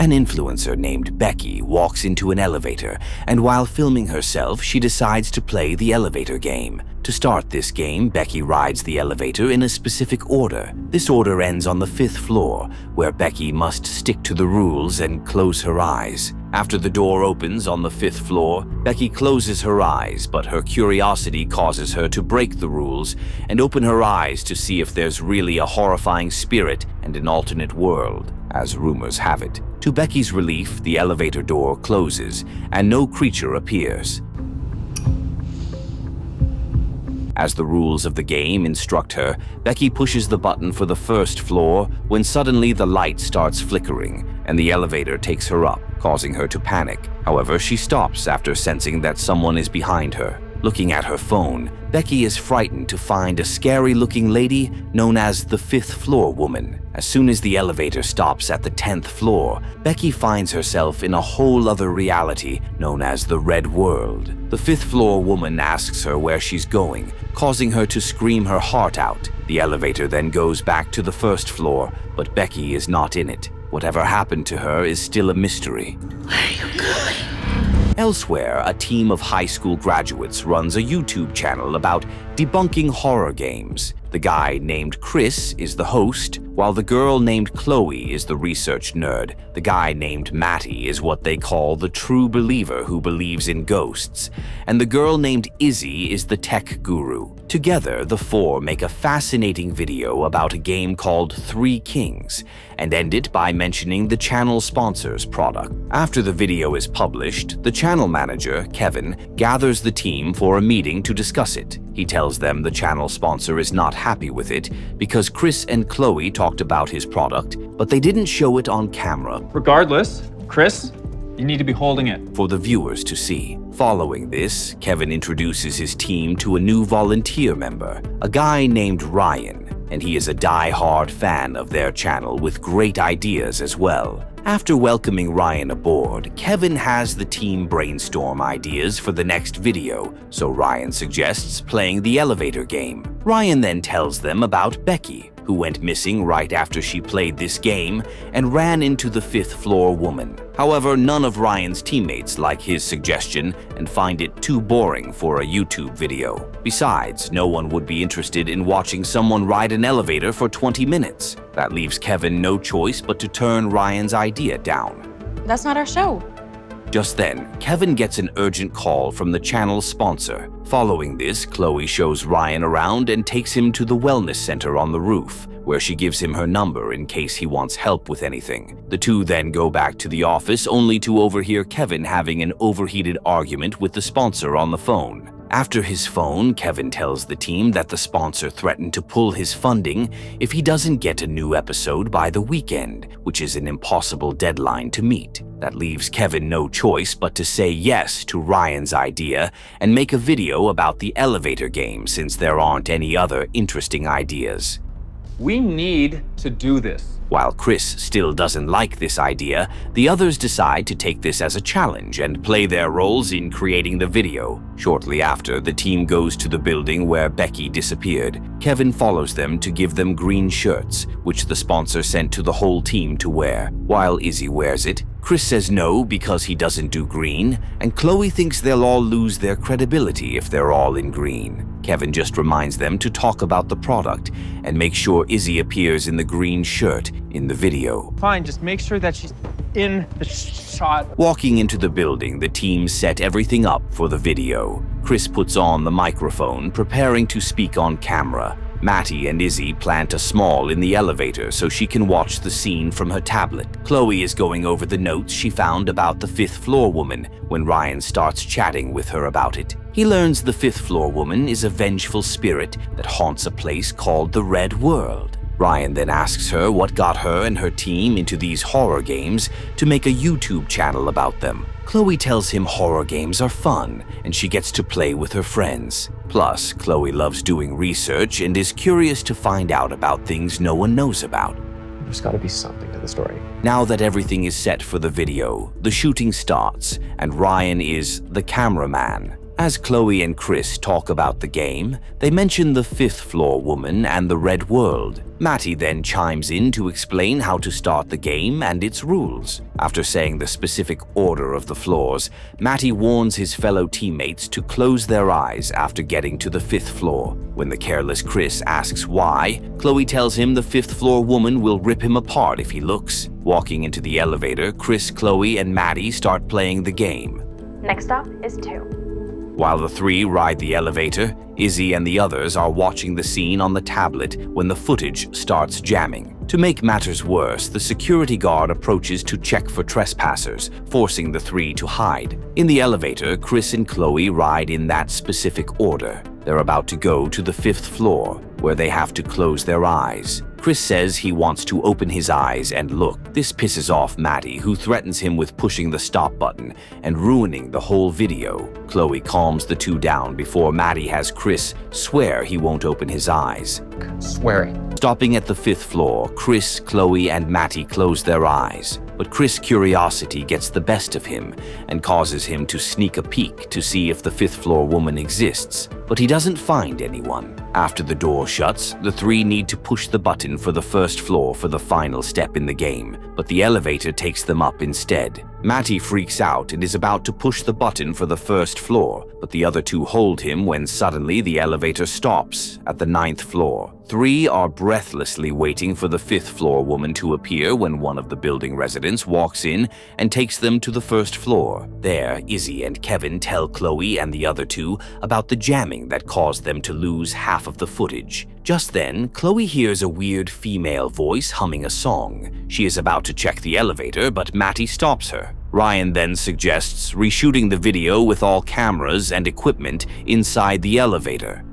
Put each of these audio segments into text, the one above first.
An influencer named Becky walks into an elevator, and while filming herself, she decides to play the elevator game. To start this game, Becky rides the elevator in a specific order. This order ends on the 5th floor, where Becky must stick to the rules and close her eyes. After the door opens on the 5th floor, Becky closes her eyes, but her curiosity causes her to break the rules and open her eyes to see if there's really a horrifying spirit and an alternate world, as rumors have it. To Becky's relief, the elevator door closes and no creature appears. As the rules of the game instruct her, Becky pushes the button for the 1st floor when suddenly the light starts flickering and the elevator takes her up, causing her to panic. However, she stops after sensing that someone is behind her. Looking at her phone, Becky is frightened to find a scary-looking lady known as the 5th floor woman. As soon as the elevator stops at the 10th floor, Becky finds herself in a whole other reality known as the Red World. The 5th floor woman asks her where she's going, causing her to scream her heart out. The elevator then goes back to the 1st floor, but Becky is not in it. Whatever happened to her is still a mystery. Where are you going? Elsewhere, a team of high school graduates runs a YouTube channel about debunking horror games. The guy named Chris is the host, while the girl named Chloe is the research nerd. The guy named Matty is what they call the true believer who believes in ghosts, and the girl named Izzy is the tech guru. Together, the four make a fascinating video about a game called Three Kings, and end it by mentioning the channel sponsor's product. After the video is published, the channel manager, Kevin, gathers the team for a meeting to discuss it. He tells them the channel sponsor is not happy with it because Chris and Chloe talked about his product, but they didn't show it on camera. Regardless, Chris, you need to be holding it for the viewers to see. Following this, Kevin introduces his team to a new volunteer member, a guy named Ryan, and he is a die-hard fan of their channel with great ideas as well. After welcoming Ryan aboard, Kevin has the team brainstorm ideas for the next video, so Ryan suggests playing the elevator game. Ryan then tells them about Becky, who went missing right after she played this game and ran into the 5th floor woman. However, none of Ryan's teammates like his suggestion and find it too boring for a YouTube video. Besides, no one would be interested in watching someone ride an elevator for 20 minutes. That leaves Kevin no choice but to turn Ryan's idea down. That's not our show. Just then, Kevin gets an urgent call from the channel's sponsor. Following this, Chloe shows Ryan around and takes him to the wellness center on the roof, where she gives him her number in case he wants help with anything. The two then go back to the office only to overhear Kevin having an overheated argument with the sponsor on the phone. After his phone, Kevin tells the team that the sponsor threatened to pull his funding if he doesn't get a new episode by the weekend, which is an impossible deadline to meet. That leaves Kevin no choice but to say yes to Ryan's idea and make a video about the elevator game since there aren't any other interesting ideas. We need to do this. While Chris still doesn't like this idea, the others decide to take this as a challenge and play their roles in creating the video. Shortly after, the team goes to the building where Becky disappeared. Kevin follows them to give them green shirts, which the sponsor sent to the whole team to wear. While Izzy wears it, Chris says no because he doesn't do green, and Chloe thinks they'll all lose their credibility if they're all in green. Kevin just reminds them to talk about the product and make sure Izzy appears in the green shirt in the video. Fine, just make sure that she's in the shot. Walking into the building, the team set everything up for the video. Chris puts on the microphone, preparing to speak on camera. Matty and Izzy plant a small in the elevator so she can watch the scene from her tablet. Chloe is going over the notes she found about the 5th floor woman when Ryan starts chatting with her about it. He learns the 5th floor woman is a vengeful spirit that haunts a place called the Red World. Ryan then asks her what got her and her team into these horror games to make a YouTube channel about them. Chloe tells him horror games are fun and she gets to play with her friends. Plus, Chloe loves doing research and is curious to find out about things no one knows about. There's got to be something to the story. Now that everything is set for the video, the shooting starts and Ryan is the cameraman. As Chloe and Chris talk about the game, they mention the fifth floor woman and the red world. Matty then chimes in to explain how to start the game and its rules. After saying the specific order of the floors, Matty warns his fellow teammates to close their eyes after getting to the fifth floor. When the careless Chris asks why, Chloe tells him the fifth floor woman will rip him apart if he looks. Walking into the elevator, Chris, Chloe, and Matty start playing the game. Next stop is 2. While the three ride the elevator, Izzy and the others are watching the scene on the tablet when the footage starts jamming. To make matters worse, the security guard approaches to check for trespassers, forcing the three to hide. In the elevator, Chris and Chloe ride in that specific order. They're about to go to the fifth floor, where they have to close their eyes. Chris says he wants to open his eyes and look. This pisses off Matty, who threatens him with pushing the stop button and ruining the whole video. Chloe calms the two down before Matty has Chris swear he won't open his eyes. Swearing. Stopping at the fifth floor, Chris, Chloe, and Matty close their eyes. But Chris' curiosity gets the best of him and causes him to sneak a peek to see if the fifth floor woman exists. But he doesn't find anyone. After the door shuts, the three need to push the button for the first floor for the final step in the game, but the elevator takes them up instead. Matty freaks out and is about to push the button for the first floor, but the other two hold him when suddenly the elevator stops at the 9th floor. Three are breathlessly waiting for the 5th floor woman to appear when one of the building residents walks in and takes them to the first floor. There, Izzy and Kevin tell Chloe and the other two about the jamming that caused them to lose half of the footage. Just then, Chloe hears a weird female voice humming a song. She is about to check the elevator, but Matty stops her. Ryan then suggests reshooting the video with all cameras and equipment inside the elevator.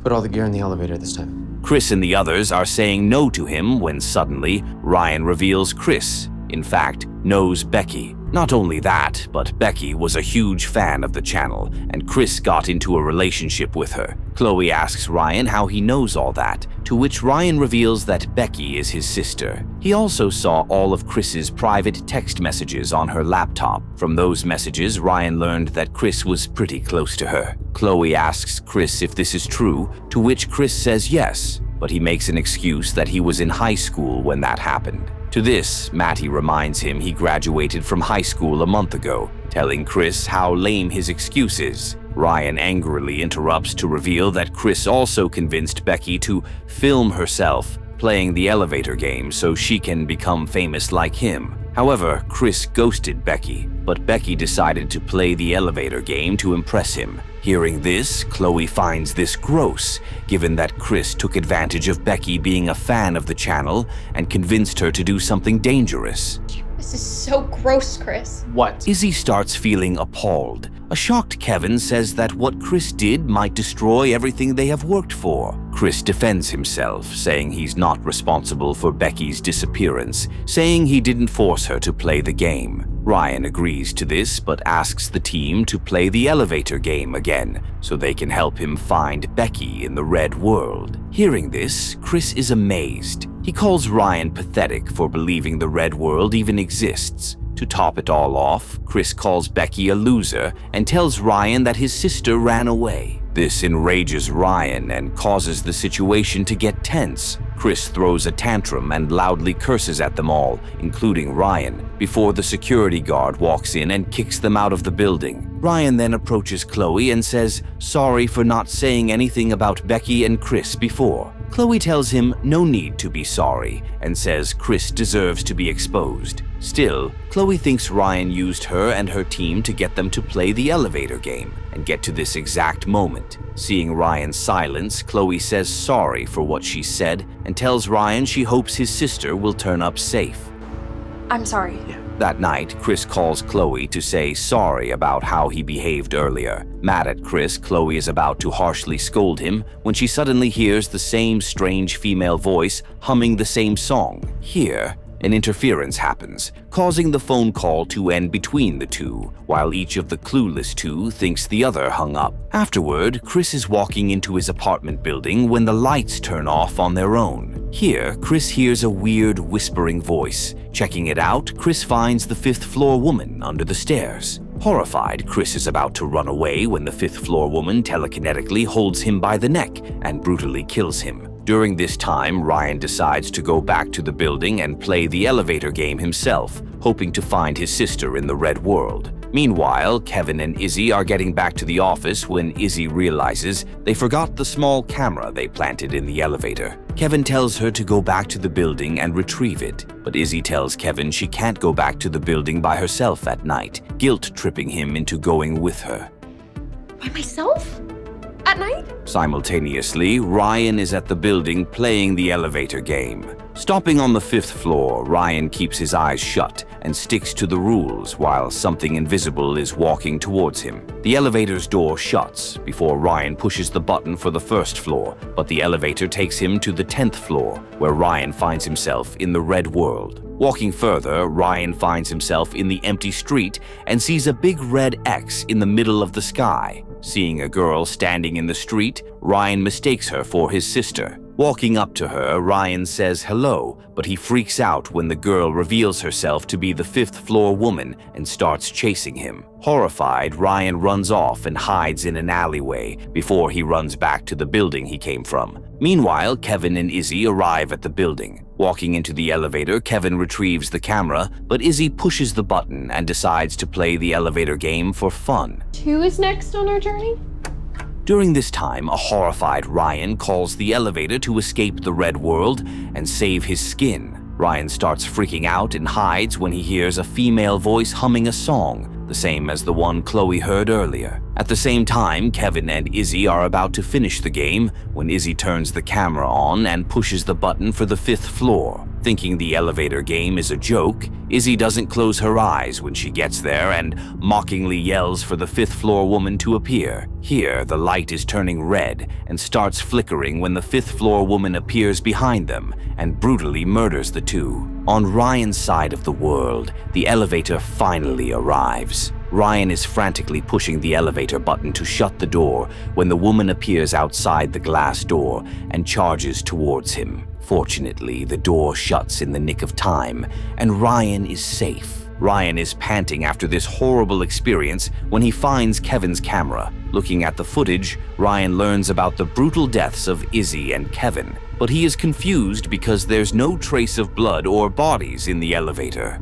Put all the gear in the elevator this time. Chris and the others are saying no to him when suddenly Ryan reveals Chris, in fact, knows Becky. Not only that, but Becky was a huge fan of the channel, and Chris got into a relationship with her. Chloe asks Ryan how he knows all that, to which Ryan reveals that Becky is his sister. He also saw all of Chris's private text messages on her laptop. From those messages, Ryan learned that Chris was pretty close to her. Chloe asks Chris if this is true, to which Chris says yes, but he makes an excuse that he was in high school when that happened. To this, Matty reminds him he graduated from high school a month ago, telling Chris how lame his excuse is. Ryan angrily interrupts to reveal that Chris also convinced Becky to film herself playing the elevator game so she can become famous like him. However, Chris ghosted Becky, but Becky decided to play the elevator game to impress him. Hearing this, Chloe finds this gross, given that Chris took advantage of Becky being a fan of the channel and convinced her to do something dangerous. This is so gross, Chris. What? Izzy starts feeling appalled. A shocked Kevin says that what Chris did might destroy everything they have worked for. Chris defends himself, saying he's not responsible for Becky's disappearance, saying he didn't force her to play the game. Ryan agrees to this, but asks the team to play the elevator game again, so they can help him find Becky in the red world. Hearing this, Chris is amazed. He calls Ryan pathetic for believing the red world even exists. To top it all off, Chris calls Becky a loser and tells Ryan that his sister ran away. This enrages Ryan and causes the situation to get tense. Chris throws a tantrum and loudly curses at them all, including Ryan, before the security guard walks in and kicks them out of the building. Ryan then approaches Chloe and says sorry for not saying anything about Becky and Chris before. Chloe tells him no need to be sorry and says Chris deserves to be exposed. Still, Chloe thinks Ryan used her and her team to get them to play the elevator game and get to this exact moment. Seeing Ryan's silence, Chloe says sorry for what she said and tells Ryan she hopes his sister will turn up safe. I'm sorry. That night, Chris calls Chloe to say sorry about how he behaved earlier. Mad at Chris, Chloe is about to harshly scold him when she suddenly hears the same strange female voice humming the same song. Here, an interference happens, causing the phone call to end between the two, while each of the clueless two thinks the other hung up. Afterward, Chris is walking into his apartment building when the lights turn off on their own. Here, Chris hears a weird whispering voice. Checking it out, Chris finds the 5th floor woman under the stairs. Horrified, Chris is about to run away when the fifth-floor woman telekinetically holds him by the neck and brutally kills him. During this time, Ryan decides to go back to the building and play the elevator game himself, hoping to find his sister in the red world. Meanwhile, Kevin and Izzy are getting back to the office when Izzy realizes they forgot the small camera they planted in the elevator. Kevin tells her to go back to the building and retrieve it, but Izzy tells Kevin she can't go back to the building by herself at night, guilt-tripping him into going with her. By myself? At night? Simultaneously, Ryan is at the building playing the elevator game. Stopping on the 5th floor, Ryan keeps his eyes shut and sticks to the rules while something invisible is walking towards him. The elevator's door shuts before Ryan pushes the button for the 1st floor, but the elevator takes him to the 10th floor, where Ryan finds himself in the red world. Walking further, Ryan finds himself in the empty street and sees a big red X in the middle of the sky. Seeing a girl standing in the street, Ryan mistakes her for his sister. Walking up to her, Ryan says hello, but he freaks out when the girl reveals herself to be the 5th floor woman and starts chasing him. Horrified, Ryan runs off and hides in an alleyway before he runs back to the building he came from. Meanwhile, Kevin and Izzy arrive at the building. Walking into the elevator, Kevin retrieves the camera, but Izzy pushes the button and decides to play the elevator game for fun. Who is next on our journey? During this time, a horrified Ryan calls the elevator to escape the red world and save his skin. Ryan starts freaking out and hides when he hears a female voice humming a song, the same as the one Chloe heard earlier. At the same time, Kevin and Izzy are about to finish the game when Izzy turns the camera on and pushes the button for the 5th floor. Thinking the elevator game is a joke, Izzy doesn't close her eyes when she gets there and mockingly yells for the 5th floor woman to appear. Here, the light is turning red and starts flickering when the 5th floor woman appears behind them and brutally murders the two. On Ryan's side of the world, the elevator finally arrives. Ryan is frantically pushing the elevator button to shut the door when the woman appears outside the glass door and charges towards him. Fortunately, the door shuts in the nick of time, and Ryan is safe. Ryan is panting after this horrible experience when he finds Kevin's camera. Looking at the footage, Ryan learns about the brutal deaths of Izzy and Kevin, but he is confused because there's no trace of blood or bodies in the elevator.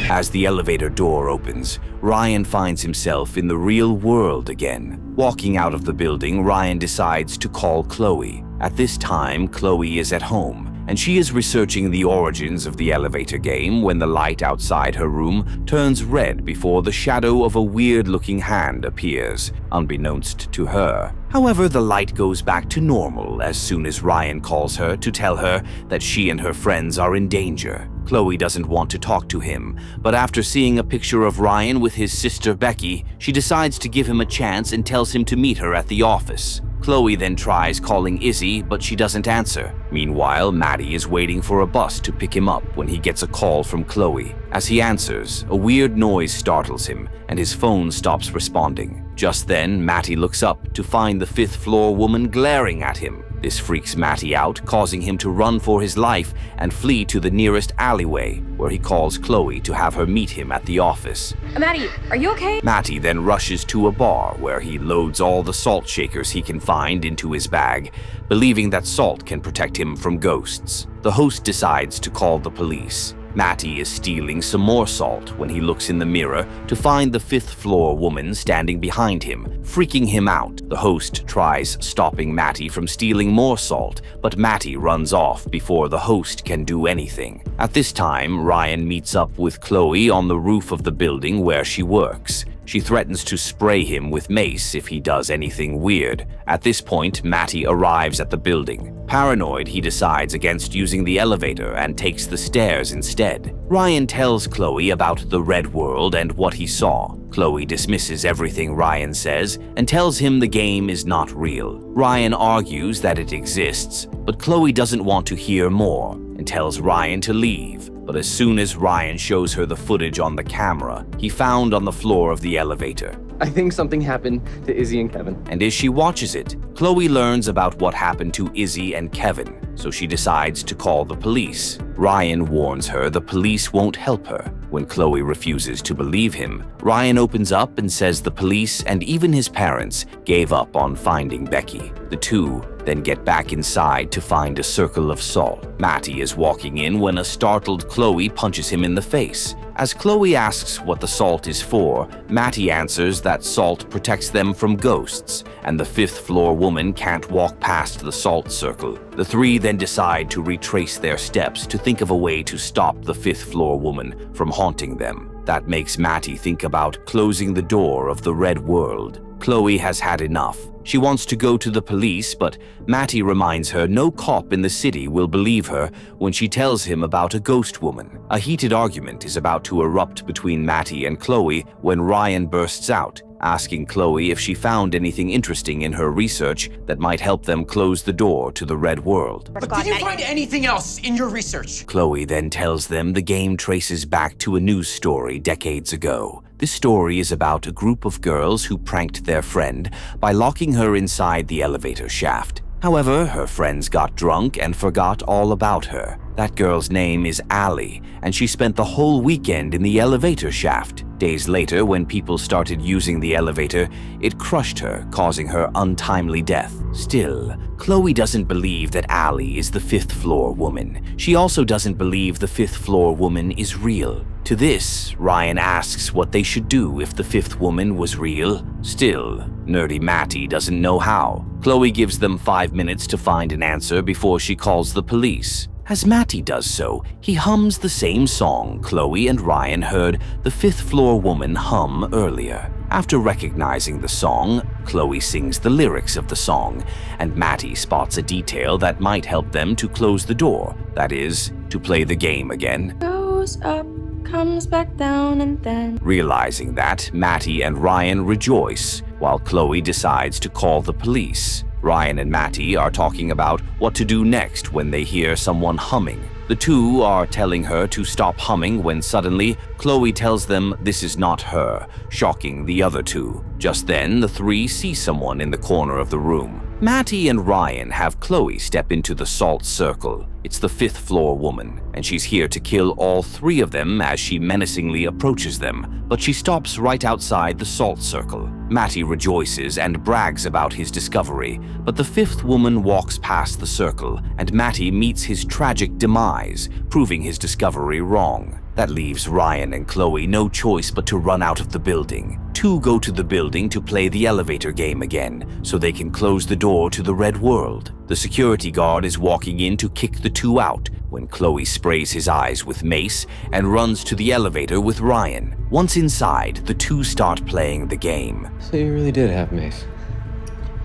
As the elevator door opens, Ryan finds himself in the real world again. Walking out of the building, Ryan decides to call Chloe. At this time, Chloe is at home, and she is researching the origins of the elevator game when the light outside her room turns red before the shadow of a weird-looking hand appears, unbeknownst to her. However, the light goes back to normal as soon as Ryan calls her to tell her that she and her friends are in danger. Chloe doesn't want to talk to him, but after seeing a picture of Ryan with his sister Becky, she decides to give him a chance and tells him to meet her at the office. Chloe then tries calling Izzy, but she doesn't answer. Meanwhile, Maddie is waiting for a bus to pick him up when he gets a call from Chloe. As he answers, a weird noise startles him, and his phone stops responding. Just then, Matty looks up to find the 5th floor woman glaring at him. This freaks Matty out, causing him to run for his life and flee to the nearest alleyway, where he calls Chloe to have her meet him at the office. Maddie, are you okay? Matty then rushes to a bar where he loads all the salt shakers he can find into his bag, believing that salt can protect him from ghosts. The host decides to call the police. Matty is stealing some more salt when he looks in the mirror to find the 5th floor woman standing behind him, freaking him out. The host tries stopping Matty from stealing more salt, but Matty runs off before the host can do anything. At this time, Ryan meets up with Chloe on the roof of the building where she works. She threatens to spray him with mace if he does anything weird. At this point, Matty arrives at the building. Paranoid, he decides against using the elevator and takes the stairs instead. Ryan tells Chloe about the red world and what he saw. Chloe dismisses everything Ryan says and tells him the game is not real. Ryan argues that it exists, but Chloe doesn't want to hear more and tells Ryan to leave. But as soon as Ryan shows her the footage on the camera he found on the floor of the elevator, I think something happened to Izzy and Kevin. and as she watches it, Chloe learns about what happened to Izzy and Kevin, so she decides to call the police. Ryan warns her the police won't help her. When Chloe refuses to believe him, Ryan opens up and says the police and even his parents gave up on finding Becky. The two then get back inside to find a circle of salt. Matty is walking in when a startled Chloe punches him in the face. As Chloe asks what the salt is for, Matty answers that salt protects them from ghosts, and the fifth-floor woman can't walk past the salt circle. The three then decide to retrace their steps to think of a way to stop the fifth-floor woman from haunting them. That makes Matty think about closing the door of the Red World. Chloe has had enough. She wants to go to the police, but Matty reminds her no cop in the city will believe her when she tells him about a ghost woman. A heated argument is about to erupt between Matty and Chloe when Ryan bursts out, asking Chloe if she found anything interesting in her research that might help them close the door to the Red World. But did you find anything else in your research? Chloe then tells them the game traces back to a news story decades ago. This story is about a group of girls who pranked their friend by locking her inside the elevator shaft. However, her friends got drunk and forgot all about her. That girl's name is Allie, and she spent the whole weekend in the elevator shaft. Days later, when people started using the elevator, it crushed her, causing her untimely death. Still, Chloe doesn't believe that Allie is the fifth-floor woman. She also doesn't believe the fifth-floor woman is real. To this, Ryan asks what they should do if the fifth woman was real. Still, nerdy Matty doesn't know how. Chloe gives them 5 minutes to find an answer before she calls the police. As Matty does so, he hums the same song Chloe and Ryan heard the fifth-floor woman hum earlier. After recognizing the song, Chloe sings the lyrics of the song, and Matty spots a detail that might help them to close the door, that is, to play the game again. Goes up, comes back down, and then... Realizing that, Matty and Ryan rejoice, while Chloe decides to call the police. Ryan and Matty are talking about what to do next when they hear someone humming. The two are telling her to stop humming when suddenly Chloe tells them this is not her, shocking the other two. Just then, the three see someone in the corner of the room. Matty and Ryan have Chloe step into the salt circle. It's the fifth-floor woman, and she's here to kill all three of them as she menacingly approaches them, but she stops right outside the salt circle. Matty rejoices and brags about his discovery, but the fifth woman walks past the circle, and Matty meets his tragic demise, proving his discovery wrong. That leaves Ryan and Chloe no choice but to run out of the building. Two go to the building to play the elevator game again, so they can close the door to the Red World. The security guard is walking in to kick the two out when Chloe sprays his eyes with mace and runs to the elevator with Ryan. Once inside, the two start playing the game. So you really did have mace.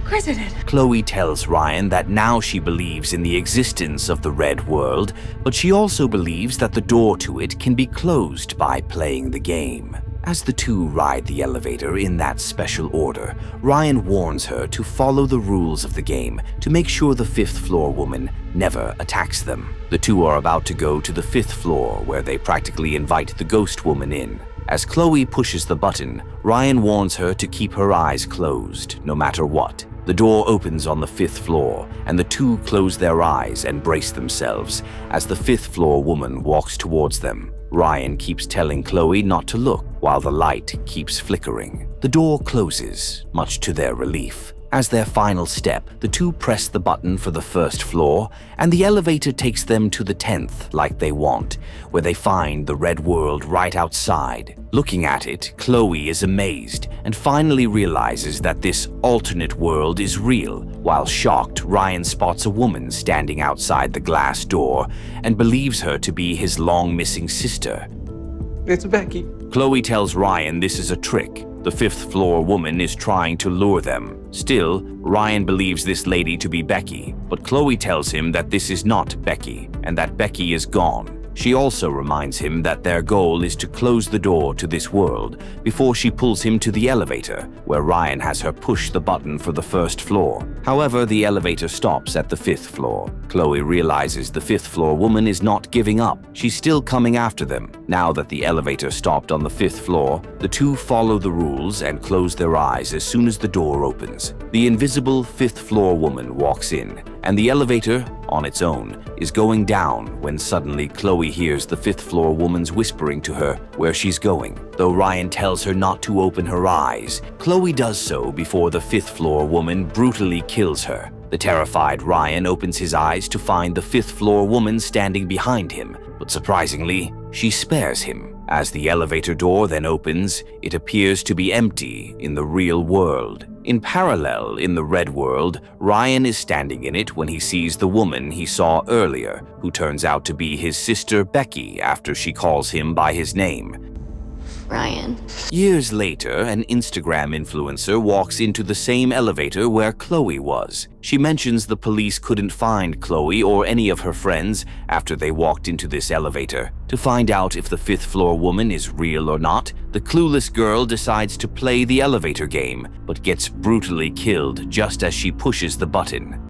Of course I did. Chloe tells Ryan that now she believes in the existence of the Red World, but she also believes that the door to it can be closed by playing the game. As the two ride the elevator in that special order, Ryan warns her to follow the rules of the game to make sure the fifth-floor woman never attacks them. The two are about to go to the fifth floor, where they practically invite the ghost woman in. As Chloe pushes the button, Ryan warns her to keep her eyes closed, no matter what. The door opens on the fifth floor, and the two close their eyes and brace themselves as the fifth-floor woman walks towards them. Ryan keeps telling Chloe not to look, while the light keeps flickering. The door closes, much to their relief. As their final step, the two press the button for the first floor, and the elevator takes them to the 10th like they want, where they find the Red World right outside. Looking at it, Chloe is amazed and finally realizes that this alternate world is real. While shocked, Ryan spots a woman standing outside the glass door and believes her to be his long-missing sister. It's Becky. Chloe tells Ryan this is a trick. The fifth-floor woman is trying to lure them. Still, Ryan believes this lady to be Becky, but Chloe tells him that this is not Becky, and that Becky is gone. She also reminds him that their goal is to close the door to this world before she pulls him to the elevator, where Ryan has her push the button for the first floor. However, the elevator stops at the 5th floor. Chloe realizes the 5th floor woman is not giving up. She's still coming after them. Now that the elevator stopped on the 5th floor, the two follow the rules and close their eyes as soon as the door opens. The invisible 5th floor woman walks in, and the elevator, on its own, is going down when suddenly Chloe hears the fifth-floor woman's whispering to her where she's going. Though Ryan tells her not to open her eyes, Chloe does so before the fifth-floor woman brutally kills her. The terrified Ryan opens his eyes to find the fifth-floor woman standing behind him, but surprisingly, she spares him. As the elevator door then opens, it appears to be empty in the real world. In parallel, in the red world, Ryan is standing in it when he sees the woman he saw earlier, who turns out to be his sister Becky after she calls him by his name. Ryan. Years later, an Instagram influencer walks into the same elevator where Chloe was. She mentions the police couldn't find Chloe or any of her friends after they walked into this elevator. To find out if the fifth-floor woman is real or not, the clueless girl decides to play the elevator game, but gets brutally killed just as she pushes the button.